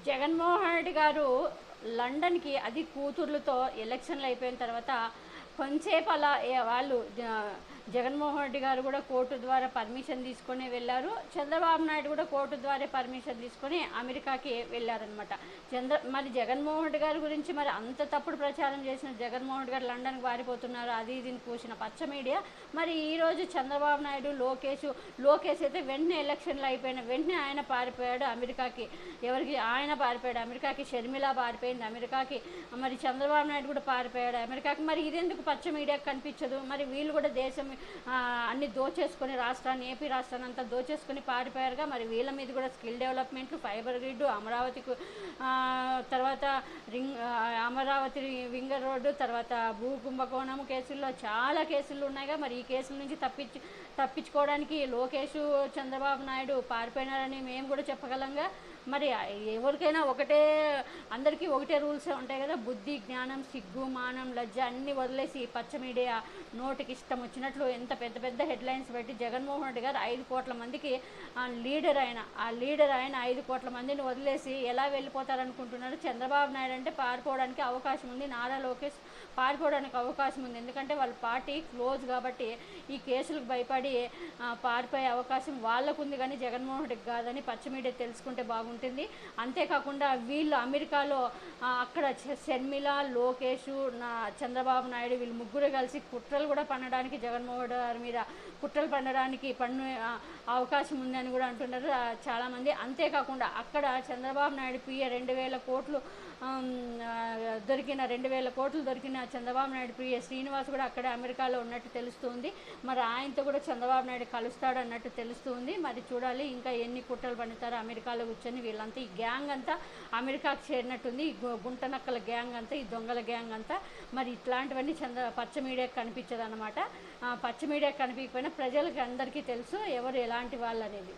జగన్మోహన్ రెడ్డి గారు లండన్కి అది కూతుర్లతో ఎలక్షన్లు అయిపోయిన తర్వాత కొంచెంసేపు అలా వాళ్ళు జగన్మోహన్ రెడ్డి గారు కూడా కోర్టు ద్వారా పర్మిషన్ తీసుకొని వెళ్ళారు. చంద్రబాబు నాయుడు కూడా కోర్టు ద్వారా పర్మిషన్ తీసుకొని అమెరికాకి వెళ్ళారనమాట. మరి జగన్మోహన్ రెడ్డి గారి గురించి మరి అంత తప్పుడు ప్రచారం చేసిన జగన్మోహన్ రెడ్డి గారు లండన్కి వారిపోతున్నారు అది ఇదిని పూసిన పచ్చ మీడియా. మరి ఈరోజు చంద్రబాబు నాయుడు లోకేష్ అయితే వెంటనే ఎలక్షన్లు అయిపోయిన వెంటనే ఆయన పారిపోయాడు అమెరికాకి. ఎవరికి ఆయన పారిపోయాడు అమెరికాకి, షర్మిల పారిపోయింది అమెరికాకి, మరి చంద్రబాబు నాయుడు కూడా పారిపోయాడు అమెరికాకి. మరి ఇదెందుకు పచ్చ మీడియాకి కనిపించదు? మరి వీళ్ళు కూడా దేశం అన్ని దోచేసుకొని ఏపీ రాష్ట్రాన్ని అంతా దోచేసుకొని పారిపోయారుగా. మరి వీళ్ళ మీద కూడా స్కిల్ డెవలప్మెంట్లు, ఫైబర్ గ్రిడ్, అమరావతికి తర్వాత అమరావతి వింగర్ రోడ్డు, తర్వాత భూ కుంభకోణం కేసుల్లో చాలా కేసులు ఉన్నాయిగా. మరి ఈ కేసుల నుంచి తప్పించుకోవడానికి లోకేష్, చంద్రబాబు నాయుడు పారిపోయినారని మేము కూడా చెప్పగలంగా. మరి ఎవరికైనా అందరికీ ఒకటే రూల్స్ ఉంటాయి కదా. బుద్ధి, జ్ఞానం, సిగ్గు, మానం, లజ్జ అన్నీ వదిలేసి పచ్చ మీడియా నోటికి ఇష్టం వచ్చినట్లు ఎంత పెద్ద పెద్ద హెడ్లైన్స్ పెట్టి జగన్మోహన్ రెడ్డి గారు 5 కోట్ల మందికి లీడర్ ఆయన 5 కోట్ల మందిని వదిలేసి ఎలా వెళ్ళిపోతారనుకుంటున్నారు? చంద్రబాబు నాయుడు అంటే పారిపోవడానికి అవకాశం ఉంది, నారా లోకేష్ పారిపోవడానికి అవకాశం ఉంది. ఎందుకంటే వాళ్ళ పార్టీ క్లోజ్ కాబట్టి ఈ కేసులకు భయపడి పారిపోయే అవకాశం వాళ్ళకు ఉంది, కానీ జగన్మోహన్ రెడ్డికి కాదని పచ్చ మీడియా తెలుసుకుంటే బాగుంటుంది. అంతేకాకుండా వీళ్ళు అమెరికాలో అక్కడ షర్మిల, లోకేష్, చంద్రబాబు నాయుడు వీళ్ళు ముగ్గురు కలిసి కుట్రలు కూడా పన్నడానికి జగన్మోహన్ రెడ్డి గారి మీద కుట్రలు పన్నడానికి అవకాశం ఉందని కూడా అంటున్నారు చాలామంది. అంతేకాకుండా అక్కడ చంద్రబాబు నాయుడు పిఏ 2,000 కోట్లు దొరికిన 2,000 కోట్లు దొరికిన చంద్రబాబు నాయుడు పిఏ శ్రీనివాస్ కూడా అక్కడ అమెరికాలో ఉన్నట్టు తెలుస్తుంది. మరి ఆయనతో కూడా చంద్రబాబు నాయుడు కలుస్తాడు అన్నట్టు తెలుస్తుంది. మరి చూడాలి ఇంకా ఎన్ని కుట్రలు పన్నుతారో అమెరికాలో కూర్చొని వీళ్ళంతా. ఈ గ్యాంగ్ అంతా అమెరికాకు చేరినట్టుంది, ఈ గుంటనక్కల గ్యాంగ్ అంతా, ఈ దొంగల గ్యాంగ్ అంతా. మరి ఇట్లాంటివన్నీ పచ్చ మీడియాకి కనిపించదు అనమాట. పచ్చ మీడియాకి కనిపించకపోయినా ప్రజలకి అందరికీ తెలుసు ఎవరు ఎలాంటి వాళ్ళు అనేది.